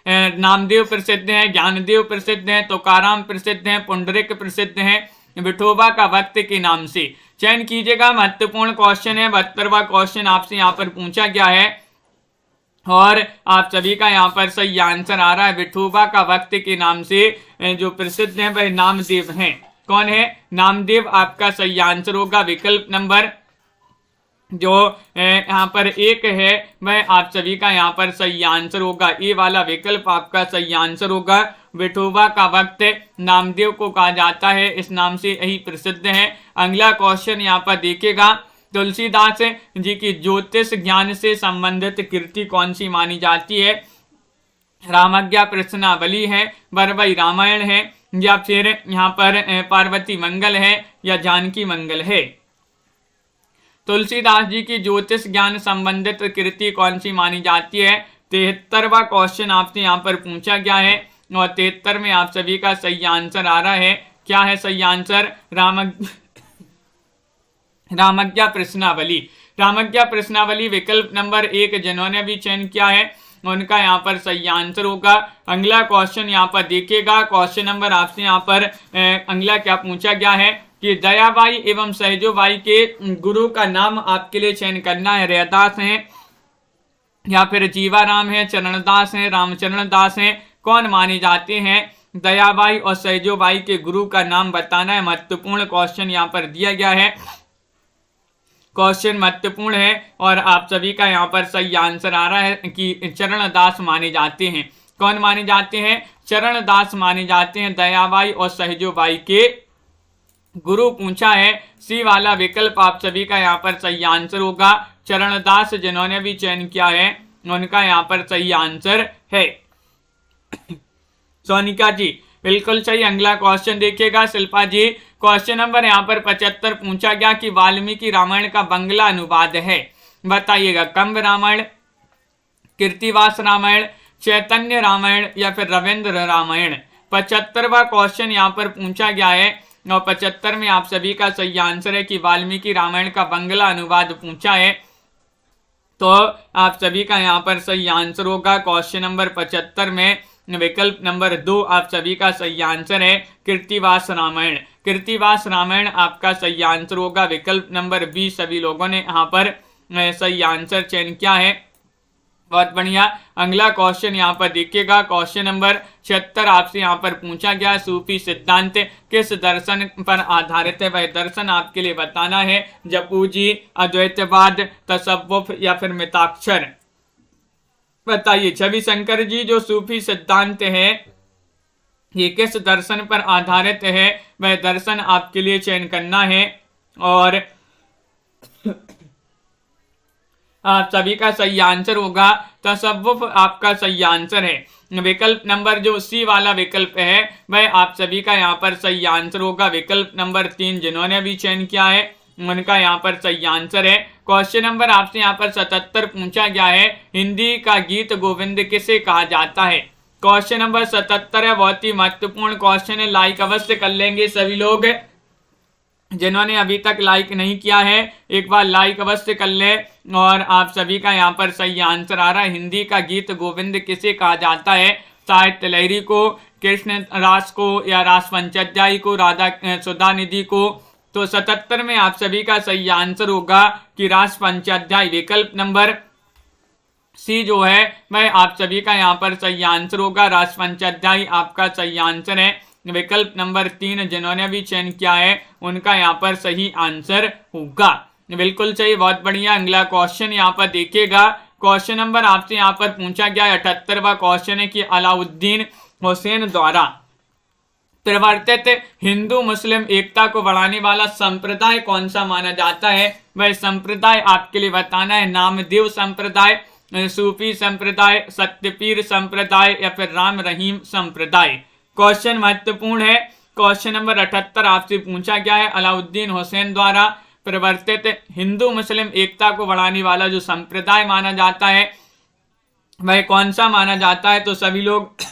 नामदेव प्रसिद्ध है, ज्ञानदेव प्रसिद्ध है, तुकाराम प्रसिद्ध है, पुंडरिक प्रसिद्ध है, विठोबा का भक्त के नाम से चयन कीजिएगा। महत्वपूर्ण क्वेश्चन है, 72वां क्वेश्चन आपसे यहाँ पर पूछा गया है और आप सभी का यहाँ पर सही आंसर आ रहा है विठोबा का भक्त के नाम से जो प्रसिद्ध है वह नामदेव हैं। कौन है? नामदेव आपका सही आंसर होगा। विकल्प नंबर जो यहाँ पर 1 है वह आप सभी का यहाँ पर सही आंसर होगा। ए वाला विकल्प आपका सही आंसर होगा। विठोबा का भक्त नामदेव को कहा जाता है, इस नाम से यही प्रसिद्ध है। अगला क्वेश्चन यहाँ पर देखिएगा। तुलसीदास जी की ज्योतिष ज्ञान से संबंधित कृति कौन सी मानी जाती है? रामज्ञा प्रश्नावली है, बरबई रामायण है या फिर यहाँ पर पार्वती मंगल है या जानकी मंगल है? तुलसीदास जी की ज्योतिष ज्ञान संबंधित कृति कौन सी मानी जाती है? 73वां क्वेश्चन आपसे यहाँ पर पूछा गया है और 73 में आप सभी का सही आंसर आ रहा है। क्या है सही आंसर? रामज्ञा प्रश्नावली। रामज्ञा प्रश्नावली विकल्प नंबर 1 जिन्होंने भी चयन किया है उनका यहाँ पर सही आंसर होगा। अगला क्वेश्चन यहाँ पर देखिएगा। क्वेश्चन नंबर आपसे यहाँ पर अगला क्या पूछा गया है कि दयाबाई एवं सहजोबाई के गुरु का नाम आपके लिए चयन करना है। रैदास हैं या फिर जीवाराम है, चरणदास हैं, रामचरण दास हैं, कौन माने जाते हैं? दयाबाई और सहजोबाई के गुरु का नाम बताना है। महत्वपूर्ण क्वेश्चन यहाँ पर दिया गया है, क्वेश्चन महत्वपूर्ण है और आप सभी का यहाँ पर सही आंसर आ रहा है कि चरणदास माने जाते हैं। कौन माने जाते हैं? चरणदास माने जाते हैं। दयाबाई और सहजोबाई के गुरु पूछा है, सी वाला विकल्प आप सभी का यहाँ पर सही आंसर होगा। चरणदास जिन्होंने भी चयन किया है उनका यहाँ पर सही आंसर है। सोनिका जी बिल्कुल सही। अगला क्वेश्चन देखिएगा। शिल्पा जी क्वेश्चन नंबर यहाँ पर 75 पूछा गया कि वाल्मीकि रामायण का बंगला अनुवाद है, बताइएगा। कंब रामायण, कीर्तिवास रामायण, चैतन्य रामायण या फिर रविंद्र रामायण? 75वां क्वेश्चन यहाँ पर पूछा गया है और 75 में आप सभी का सही आंसर है कि वाल्मीकि रामायण का बंगला अनुवाद पूछा है, तो आप सभी का यहाँ पर सही आंसर होगा। क्वेश्चन नंबर 75 में विकल्प नंबर 2 आप सभी का सही आंसर है कीर्तिवास रामायण। कीर्तिवास रामायण आपका सही आंसर होगा। विकल्प नंबर 20 सभी लोगों ने यहाँ पर सही आंसर चयन किया है, बहुत बढ़िया। अगला क्वेश्चन यहाँ पर देखिएगा। क्वेश्चन नंबर 76 आपसे यहाँ पर पूछा गया, सूफी सिद्धांत किस दर्शन पर आधारित है? वह दर्शन आपके लिए बताना है। जपूजी, अद्वैतवाद, तसव्वुफ या फिर मिताक्षर? बताइए। छवि शंकर जी जो सूफी सिद्धांत है ये किस दर्शन पर आधारित है? वह दर्शन आपके लिए चयन करना है और आप सभी का सही आंसर होगा तसव्वुफ आपका सही आंसर है। विकल्प नंबर जो सी वाला विकल्प है वह आप सभी का यहाँ पर सही आंसर होगा। विकल्प नंबर 3 जिन्होंने भी चयन किया है उनका यहाँ पर सही आंसर है। क्वेश्चन नंबर आपसे यहाँ पर 77 पूछा गया है, हिंदी का गीत गोविंद किसे कहा जाता है। क्वेश्चन नंबर 77 है, बहुत ही महत्वपूर्ण क्वेश्चन है, लाइक अवश्य कर लेंगे सभी लोग। जिन्होंने अभी तक लाइक नहीं किया है एक बार लाइक अवश्य कर ले। और आप सभी का यहाँ पर सही आंसर आ रहा है, हिंदी का गीत गोविंद किसे कहा जाता है, साहित्य लहरी को, कृष्ण रास को, या रास पंचोध्यायी को, राधा सुधानिधि को। तो 77 में आप सभी का सही आंसर होगा कि रास पंचोध्यायी, विकल्प नंबर सी जो है वह आप सभी का यहाँ पर सही आंसर होगा, रास पंचोध्यायी आपका सही आंसर है। विकल्प नंबर 3 जिन्होंने भी चयन किया है उनका यहाँ पर सही आंसर होगा, बिल्कुल सही, बहुत बढ़िया। अगला क्वेश्चन यहाँ पर देखिएगा, क्वेश्चन नंबर आपसे यहाँ पर पूछा गया है 78वां क्वेश्चन है कि अलाउद्दीन हुसैन द्वारा प्रवर्तित हिंदू मुस्लिम एकता को बढ़ाने वाला संप्रदाय कौन सा माना जाता है। वह संप्रदाय आपके लिए बताना है, नामदेव संप्रदाय, सूफी संप्रदाय, सत्यपीर संप्रदाय, या फिर राम रहीम संप्रदाय। क्वेश्चन महत्वपूर्ण है, क्वेश्चन नंबर 78 आपसे पूछा गया है, अलाउद्दीन हुसैन द्वारा प्रवर्तित हिंदू मुस्लिम एकता को बढ़ाने वाला जो संप्रदाय माना जाता है वह कौन सा माना जाता है। तो सभी लोग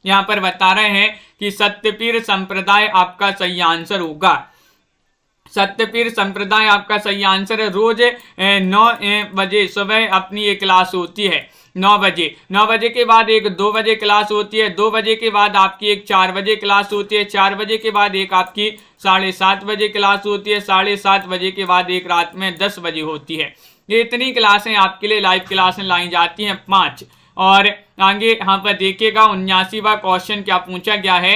यहाँ पर बता रहे हैं कि सत्यपीर संप्रदाय आपका सही आंसर होगा, सत्यपीर संप्रदाय आपका सही आंसर है। रोज 9 बजे सुबह अपनी एक क्लास होती है, 9 बजे के बाद एक 2 बजे क्लास होती है, 2 बजे के बाद आपकी एक 4 बजे क्लास होती है, 4 बजे के बाद एक आपकी 7:30 बजे क्लास होती है, 7:30 बजे के बाद एक रात में 10 बजे होती है। ये इतनी क्लासें आपके लिए लाइव क्लासें लाई जाती हैं 5। और आगे यहाँ पर देखिएगा 79वां क्वेश्चन क्या पूछा गया है,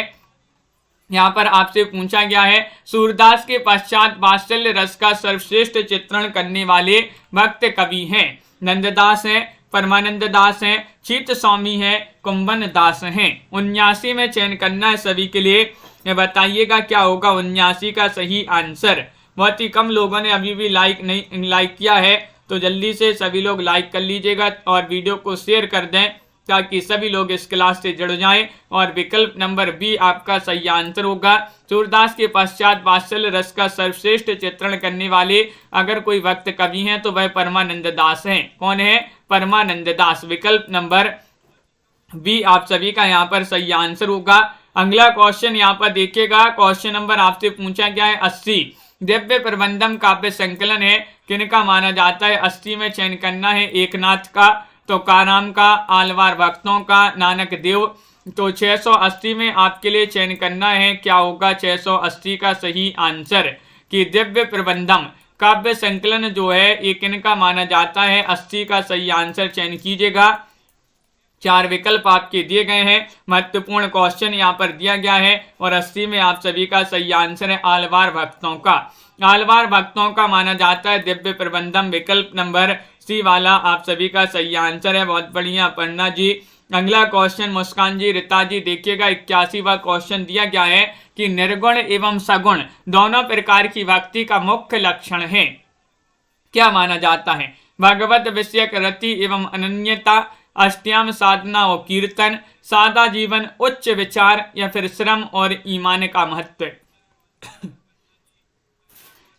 यहाँ पर आपसे पूछा गया है, सूरदास के पश्चात वात्सल्य रस का सर्वश्रेष्ठ चित्रण करने वाले भक्त कवि हैं। नंददास हैं, परमानंद दास हैं, चित्त स्वामी हैं, कुंभन दास हैं। 79 में चयन करना है सभी के लिए, बताइएगा क्या होगा 79 का सही आंसर। बहुत ही कम लोगों ने अभी भी लाइक किया है, तो जल्दी से सभी लोग लाइक कर लीजिएगा और वीडियो को शेयर कर दें ताकि सभी लोग इस क्लास से जुड़ जाएं। और विकल्प नंबर बी आपका सही आंसर होगा, सूरदास के पश्चात वात्सल्य रस का सर्वश्रेष्ठ चित्रण करने वाले अगर कोई भक्त कवि हैं तो वह परमानंद दास हैं। कौन है? परमानंद दास। विकल्प नंबर बी आप सभी का यहाँ पर सही आंसर होगा। अगला क्वेश्चन यहाँ पर देखिएगा, क्वेश्चन नंबर आपसे पूछा गया है 80 दिव्य प्रबंधम काव्य संकलन है, किनका माना जाता है। 80 में चयन करना है, एकनाथ का, तुकाराम का, आलवार भक्तों का, नानक देव। तो 680 में आपके लिए चयन करना है, क्या होगा 680 का सही आंसर कि दिव्य प्रबंधम काव्य संकलन जो है ये किनका माना जाता है। 80 का सही आंसर चयन कीजिएगा। 4 विकल्प आपके दिए गए हैं, महत्वपूर्ण क्वेश्चन यहाँ पर दिया गया है और 80 में आप सभी का सही आंसर है आलवार भक्तों का। आलवार भक्तों का माना जाता है दिव्य प्रबंधम। विकल्प नंबर सी वाला आप सभी का सही आंसर है। बहुत बढ़िया अपर्णा जी। अगला क्वेश्चन मुस्कान जी, रीता जी देखिएगा 81वां क्वेश्चन दिया गया है कि निर्गुण एवं सगुण दोनों प्रकार की भक्ति का मुख्य लक्षण है, क्या माना जाता है। भगवत विषयक रति एवं अनन्यता, अष्टयाम साधना और कीर्तन, सादा जीवन, उच्च विचार, या फिर श्रम और ईमान का महत्व।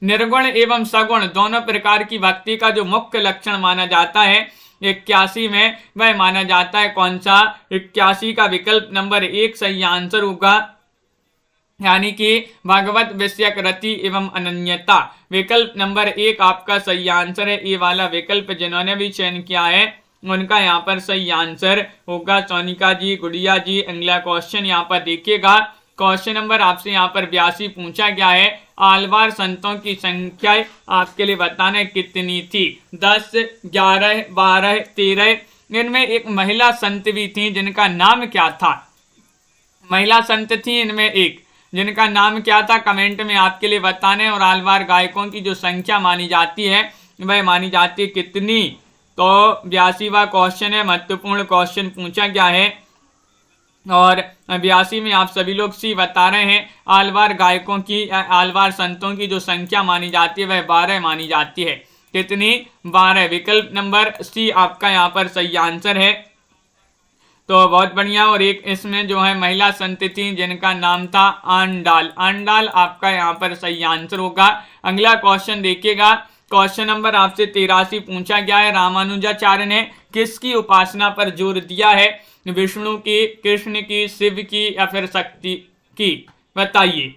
निर्गुण एवं सगुण दोनों प्रकार की भक्ति का जो मुख्य लक्षण माना जाता है 81 में वह माना जाता है कौन सा। 81 का विकल्प नंबर 1 सही आंसर होगा, यानी कि भगवत विषयक रति एवं अनन्यता। विकल्प नंबर 1 आपका सही आंसर है। ये वाला विकल्प जिन्होंने भी चयन किया है उनका यहाँ पर सही आंसर होगा सोनिका जी, गुड़िया जी। अगला क्वेश्चन यहाँ पर देखिएगा, क्वेश्चन नंबर आपसे यहाँ पर 82 पूछा गया है, आलवार संतों की संख्या आपके लिए बताना कितनी थी। 10, 11, 12, 13। इनमें एक महिला संत भी थी जिनका नाम क्या था। महिला संत थी इनमें एक, जिनका नाम क्या था कमेंट में आपके लिए बताने। और आलवार गायकों की जो संख्या मानी जाती है वह मानी जाती है कितनी। तो 82वां क्वेश्चन है, महत्वपूर्ण क्वेश्चन पूछा गया है और 82 में आप सभी लोग सी बता रहे हैं। आलवार गायकों की, आलवार संतों की जो संख्या मानी जाती है वह 12 मानी जाती है। कितनी? 12। विकल्प नंबर सी आपका यहाँ पर सही आंसर है। तो बहुत बढ़िया। और एक इसमें जो है महिला संत थी जिनका नाम था आंडाल। आंडाल आपका यहाँ पर सही आंसर होगा। अगला क्वेश्चन देखिएगा, क्वेश्चन नंबर आपसे 83 पूछा गया है, रामानुजाचार्य ने किसकी उपासना पर जोर दिया है? विष्णु की, कृष्ण की, शिव की या फिर शक्ति की? बताइए।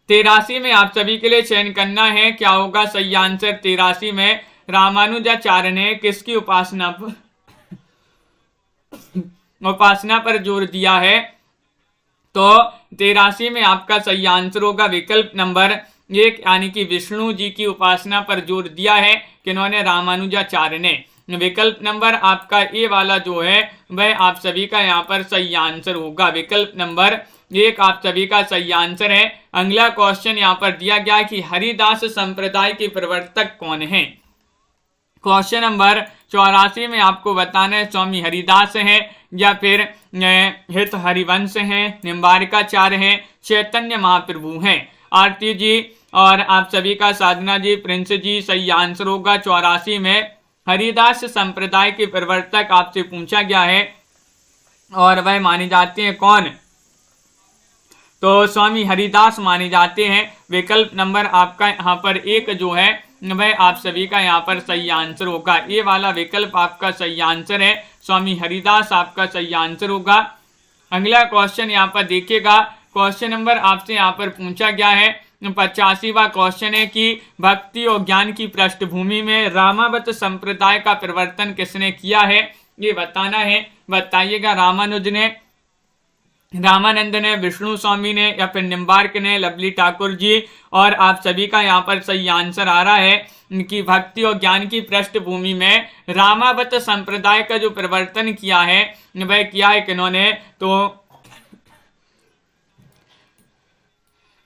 83 में आप सभी के लिए चयन करना है, क्या होगा सही आंसर? 83 में रामानुजाचार्य ने किसकी उपासना पर जोर दिया है? तो 83 में आपका सही आंसर होगा विकल्प नंबर 1, यानी कि विष्णु जी की उपासना पर जोर दिया है किन्होंने? रामानुजाचार्य ने। विकल्प नंबर आपका ए वाला जो है वह आप सभी का यहाँ पर सही आंसर होगा। विकल्प नंबर 1 आप सभी का सही आंसर है। अगला क्वेश्चन यहाँ पर दिया गया कि हरिदास संप्रदाय के प्रवर्तक कौन है? क्वेश्चन नंबर 84 में आपको बताना है स्वामी हरिदास हैं या फिर हित हरिवंश हैं, निम्बारकाचार्य हैं, चैतन्य महाप्रभु हैं। आरती जी और आप सभी का साधना जी, प्रिंस जी सही आंसर होगा। 84 में हरिदास संप्रदाय के प्रवर्तक आपसे पूछा गया है और वह माने जाते हैं कौन? तो स्वामी हरिदास माने जाते हैं। विकल्प नंबर आपका यहाँ पर 1 जो है वह आप सभी का यहाँ पर सही आंसर होगा। ये वाला विकल्प आपका सही आंसर है, स्वामी हरिदास आपका सही आंसर होगा। अगला क्वेश्चन यहाँ पर देखिएगा, क्वेश्चन नंबर आपसे यहाँ पर पूछा गया है 85वां क्वेश्चन है कि भक्ति और ज्ञान की पृष्ठभूमि में रामावत संप्रदाय का प्रवर्तन किसने किया है? ये बताना है। बताइएगा, रामानुज ने, रामानंद ने, विष्णु स्वामी ने या फिर निम्बार्क ने, लवली ठाकुर जी। और आप सभी का यहाँ पर सही आंसर आ रहा है कि भक्ति और ज्ञान की पृष्ठभूमि में रामावत संप्रदाय का जो प्रवर्तन किया है वह किया है किन्होंने? तो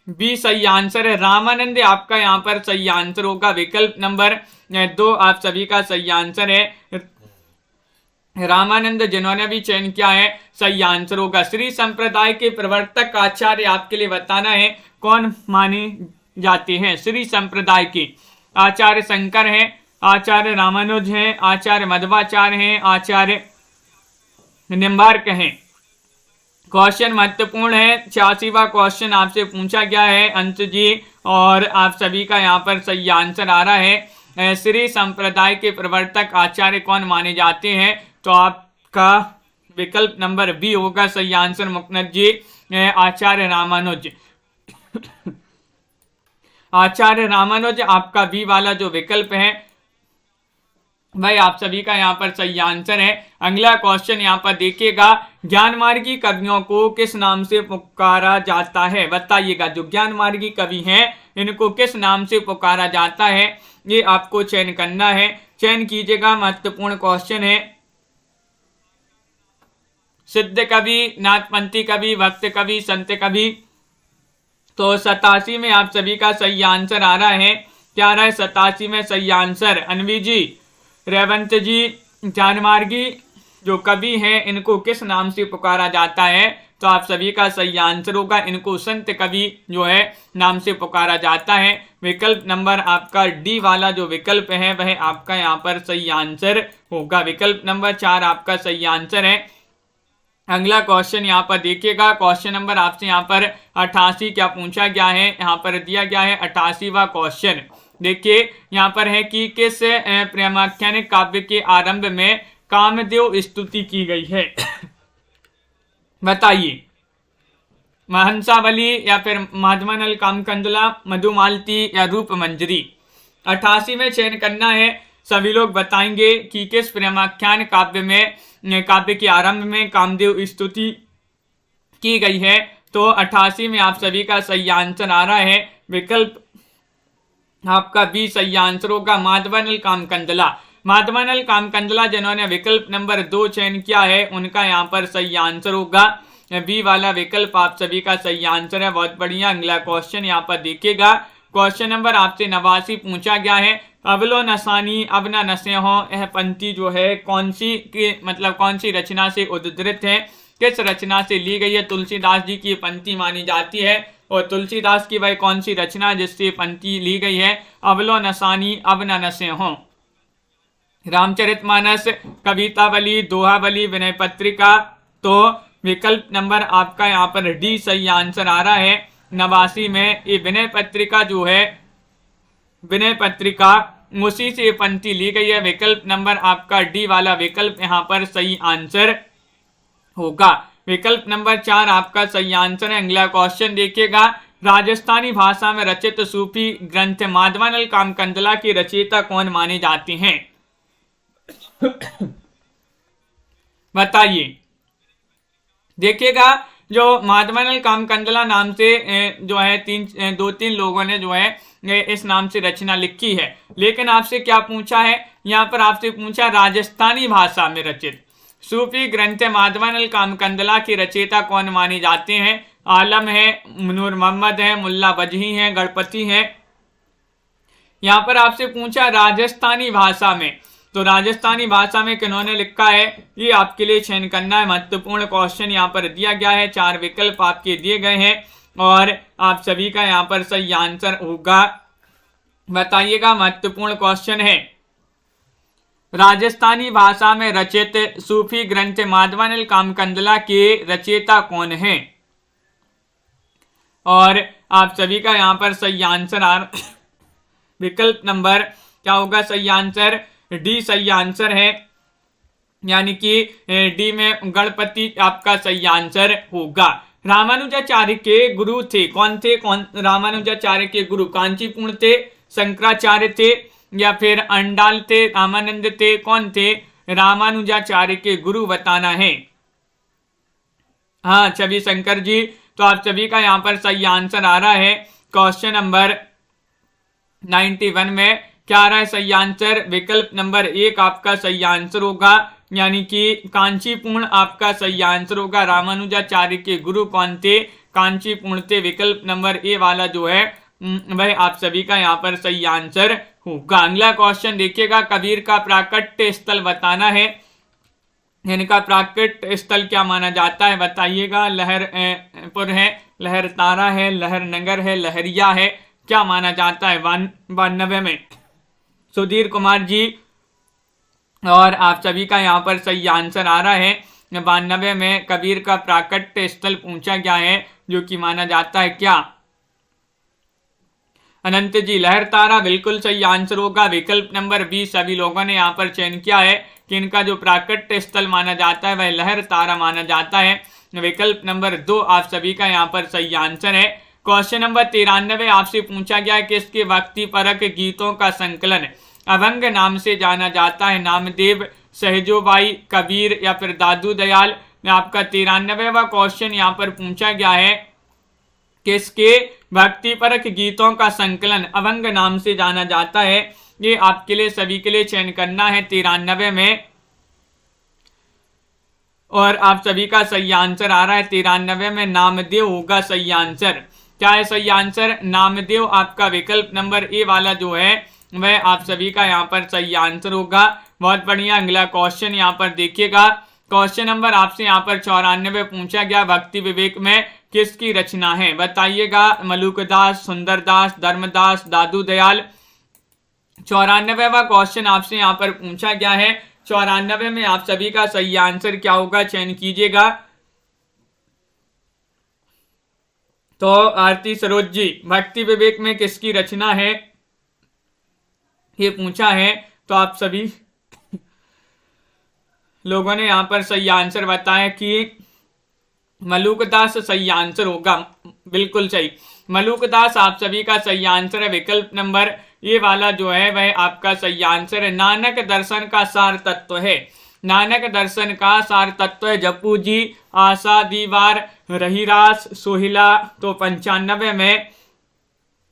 बी सही आंसर है, रामानंद आपका यहाँ पर सही आंसर होगा। विकल्प नंबर 2 आप सभी का सही आंसर है, रामानंद जिन्होंने भी चयन किया है सही आंसर होगा। श्री संप्रदाय के प्रवर्तक आचार्य आपके लिए बताना है कौन माने जाते हैं? श्री संप्रदाय के आचार्य शंकर हैं, आचार्य रामानुज हैं, आचार्य मध्वाचार्य हैं, आचार्य निम्बार्क हैं। क्वेश्चन महत्वपूर्ण है। 86वां क्वेश्चन आपसे पूछा गया है अंश जी और आप सभी का यहाँ पर सही आंसर आ रहा है, श्री संप्रदाय के प्रवर्तक आचार्य कौन माने जाते हैं? तो आपका विकल्प नंबर बी होगा सही आंसर, मुकनद जी, आचार्य रामानुज। आचार्य रामानुज आपका बी वाला जो विकल्प है भाई आप सभी का यहाँ पर सही आंसर है। अगला क्वेश्चन यहाँ पर देखिएगा, ज्ञानमार्गी कवियों को किस नाम से पुकारा जाता है? बताइएगा, जो ज्ञानमार्गी कवि हैं इनको किस नाम से पुकारा जाता है? ये आपको चयन करना है, चयन कीजिएगा, महत्वपूर्ण क्वेश्चन है। सिद्ध कवि, नाथपंथी कवि, भक्त कवि, संत कवि। तो 87 में आप सभी का सही आंसर आ रहा है, क्या आ रहा है 87 में सही आंसर? अनवी जी, रेवंत जी, ज्ञानमार्गी जो कवि हैं इनको किस नाम से पुकारा जाता है? तो आप सभी का सही आंसर होगा, इनको संत कवि जो है नाम से पुकारा जाता है। विकल्प नंबर आपका डी वाला जो विकल्प है वह आपका यहाँ पर सही आंसर होगा। विकल्प नंबर 4 आपका सही आंसर है। अगला क्वेश्चन यहाँ पर देखिएगा, क्वेश्चन नंबर आपसे यहाँ पर 88 क्या पूछा गया है? यहाँ पर दिया गया है 88वां क्वेश्चन। देखिए यहाँ पर है कि किस प्रेमाख्यान काव्य के आरंभ में कामदेव स्तुति की गई है? बताइए, महंसावली या फिर माधवानल कामकंदला, मधुमालती या रूप मंजरी? 88 में चयन करना है। सभी लोग बताएंगे कि किस प्रेमाख्यान काव्य के आरंभ में कामदेव स्तुति की गई है। तो 88 में आप सभी का सही आंसर आ रहा है, विकल्प आपका बी सही आंसर होगा, माधवानल कामकंदला। माधवानल कामकंदला जिन्होंने विकल्प नंबर 2 चयन किया है उनका यहाँ पर सही आंसर होगा, बी वाला विकल्प आप सभी का सही आंसर है। बहुत बढ़िया। अगला क्वेश्चन यहाँ पर देखिएगा, क्वेश्चन नंबर आपसे 89 पूछा गया है, अवलो नसानी अब न नसे हो, यह पंक्ति जो है कौन सी की मतलब कौन सी रचना से उद्धृत है? किस रचना से ली गई है? तुलसीदास जी की पंक्ति मानी जाती है और तुलसीदास की वह कौन सी रचना जिससे पंक्ति ली गई है? अवलो नसानी अब न नसे हो, रामचरितमानस, कवितावली, दोहावली, विनय पत्रिका। तो विकल्प नंबर आपका यहाँ पर डी सही आंसर आ रहा है। 89 में ये विनय पत्रिका जो है, विनय पत्रिका, उसी से पंक्ति ली गई है। विकल्प नंबर आपका डी वाला विकल्प यहाँ पर सही आंसर होगा। विकल्प नंबर 4 आपका सही आंसर है। अगला क्वेश्चन देखिएगा, राजस्थानी भाषा में रचित सूफी ग्रंथ माधवानल कामकंदला की रचयिता कौन माने जाते हैं? बताइए। देखिएगा, जो माधवानल कामकंदला नाम से जो है दो तीन लोगों ने जो है इस नाम से रचना लिखी है, लेकिन आपसे क्या पूछा है यहाँ पर? आपसे पूछा राजस्थानी भाषा में रचित सूफी ग्रंथ माधवानल कामकंदला की रचयिता कौन माने जाते हैं? आलम है, नूर मोहम्मद है, मुल्ला वजही है, गणपति है। यहाँ पर आपसे पूछा राजस्थानी भाषा में, तो राजस्थानी भाषा में किन्होंने लिखा है, ये आपके लिए चयन करना है। महत्वपूर्ण क्वेश्चन यहाँ पर दिया गया है, 4 विकल्प आपके दिए गए हैं और आप सभी का यहाँ पर सही आंसर होगा। बताइएगा, महत्वपूर्ण क्वेश्चन है, राजस्थानी भाषा में रचित सूफी ग्रंथ माधवानल कामकंदला के रचयिता कौन है? और आप सभी का यहाँ पर सही आंसर विकल्प नंबर क्या होगा? सही आंसर डी सही आंसर है, यानी कि डी में गणपति आपका सही आंसर होगा। रामानुजाचार्य के गुरु थे, कौन थे? रामानुजाचार्य के गुरु कांचीपुर्ण थे, शंकराचार्य थे या फिर अंडाल थे, रामानंद थे? कौन थे रामानुजाचार्य के गुरु? बताना है। हाँ, छवि शंकर जी। तो आप सभी का यहाँ पर सही आंसर आ रहा है। क्वेश्चन नंबर 91 में क्या आ रहा है सही आंसर? विकल्प नंबर 1 आपका सही आंसर होगा, यानी कि कांचीपुर्ण आपका सही आंसर होगा। रामानुजाचार्य के गुरु कौन थे? कांचीपुर्ण थे। विकल्प नंबर ए वाला जो है वह आप सभी का यहाँ पर सही आंसर होगा। अगला क्वेश्चन देखिएगा, कबीर का प्राकट्य स्थल बताना है। इनका प्राकट्य स्थल क्या माना जाता है? बताइएगा। लहरपुर है, लहर तारा है, लहर नगर है, लहरिया है, क्या माना जाता है? 92 में सुधीर कुमार जी, और आप सभी का यहाँ पर सही आंसर आ रहा है। 92 में कबीर का प्राकट्य स्थल पूछा गया है, जो कि माना जाता है क्या? अनंत जी, लहर तारा बिल्कुल सही आंसर होगा। विकल्प नंबर 20 सभी लोगों ने यहाँ पर चयन किया है कि इनका जो प्राकट्य स्थल माना जाता है वह लहर तारा माना जाता है। विकल्प नंबर 2 आप सभी का यहाँ पर सही आंसर है। क्वेश्चन नंबर 93 आपसे पूछा गया है कि इसके भक्तिपरक गीतों का संकलन अभंग नाम से जाना जाता है? नामदेव, सहजोबाई, कबीर या फिर दादू दयाल? आपका 93वां क्वेश्चन यहाँ पर पूछा गया है, किसके भक्तिपरक गीतों का संकलन अभंग नाम से जाना जाता है? ये आपके लिए सभी के लिए चयन करना है 93 में, और आप सभी का सही आंसर आ रहा है 93 में नामदेव होगा सही आंसर। क्या है सही आंसर? नामदेव आपका विकल्प नंबर ए वाला जो है वह आप सभी का यहाँ पर सही आंसर होगा। बहुत बढ़िया। अगला क्वेश्चन यहाँ पर देखिएगा, क्वेश्चन नंबर आपसे यहाँ पर 94 पूछा गया, भक्ति विवेक में किसकी रचना है? बताइएगा। मलुकदास, सुंदरदास, धर्मदास, दादू दयाल? 94वां क्वेश्चन आपसे यहाँ पर पूछा गया है। 94 में आप सभी का सही आंसर क्या होगा? चयन कीजिएगा। तो आरती सरोज जी, भक्ति विवेक में किसकी रचना है ये पूछा है, तो आप सभी लोगों ने यहाँ पर सही आंसर बताया कि मलुकदास सही आंसर होगा। बिल्कुल सही, मलुकदास आप सभी का सही आंसर है। विकल्प नंबर ये वाला जो है वह आपका सही आंसर है। नानक दर्शन का सार तत्व है, नानक दर्शन का सार तत्व है। जप्पू जी, आशा दीवार, रहीरास, सोहिला? तो 95 में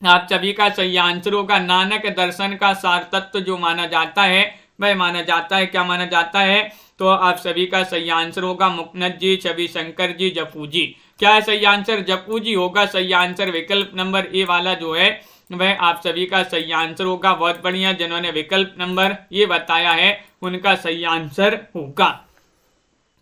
आप सभी का सही आंसर होगा। नानक दर्शन का सार तत्व जो माना जाता है वह माना जाता है, क्या माना जाता है? तो आप सभी का सही आंसर होगा मुकनद जी, छवि शंकर जी, जप्पू जी। क्या है सही आंसर? जप्पू जी होगा सही आंसर। विकल्प नंबर ए वाला जो है वह आप सभी का सही आंसर होगा। बहुत बढ़िया, जिन्होंने विकल्प नंबर ये बताया है उनका सही आंसर होगा।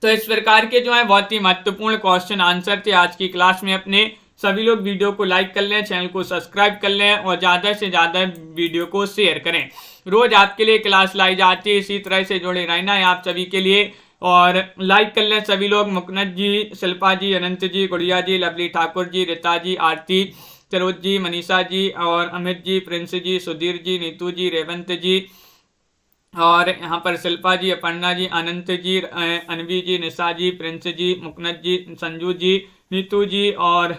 तो इस प्रकार के जो है बहुत ही महत्वपूर्ण क्वेश्चन आंसर थे आज की क्लास में अपने सभी लोग वीडियो को लाइक कर लें, चैनल को सब्सक्राइब कर लें और ज़्यादा से ज़्यादा वीडियो को शेयर करें। रोज आपके लिए क्लास लाई जाती है, इसी तरह से जुड़े रहना है आप सभी के लिए। और लाइक कर लें सभी लोग। मुकनत जी, शिल्पा जी, अनंत जी, गुड़िया जी, लवली ठाकुर जी, रीता जी, आरती, सरोज जी, मनीषा जी और अमित जी, प्रिंस जी, सुधीर जी, नीतू जी, रेवंत जी और यहाँ पर शिल्पा जी, अपर्णा जी, अनंत जी, अनवी जी, निशा जी, प्रिंस जी, मुकनत जी, संजू जी, नीतू जी और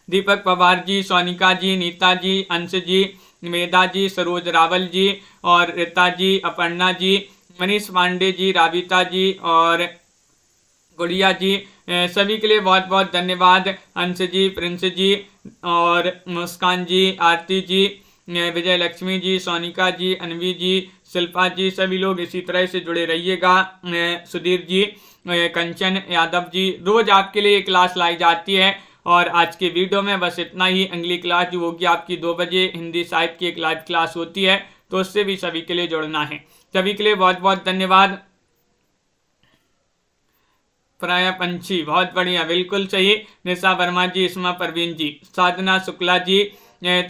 दीपक पवार जी, सोनिका जी, नीता जी, अंश जी, मेधा जी, सरोज रावल जी और रीता जी, अपर्णा जी, मनीष पांडे जी, राबिता जी और गुड़िया जी, सभी के लिए बहुत बहुत धन्यवाद। अंश जी, प्रिंस जी और मुस्कान जी, आरती जी, विजय लक्ष्मी जी, सोनिका जी, अनवी जी, शिल्पा जी, सभी लोग इसी तरह से जुड़े रहिएगा। सुधीर जी, कंचन यादव जी, रोज आपके लिए क्लास लाई जाती है। और आज के वीडियो में बस इतना ही। अगली क्लास जो होगी आपकी 2 बजे हिंदी साहित्य की एक लाइव क्लास होती है, तो उससे भी सभी के लिए जुड़ना है। सभी के लिए बहुत बहुत धन्यवाद। प्राय पंछी, बहुत बढ़िया, बिल्कुल सही। निशा वर्मा जी, इसमा परवीन जी, साधना शुक्ला जी, तो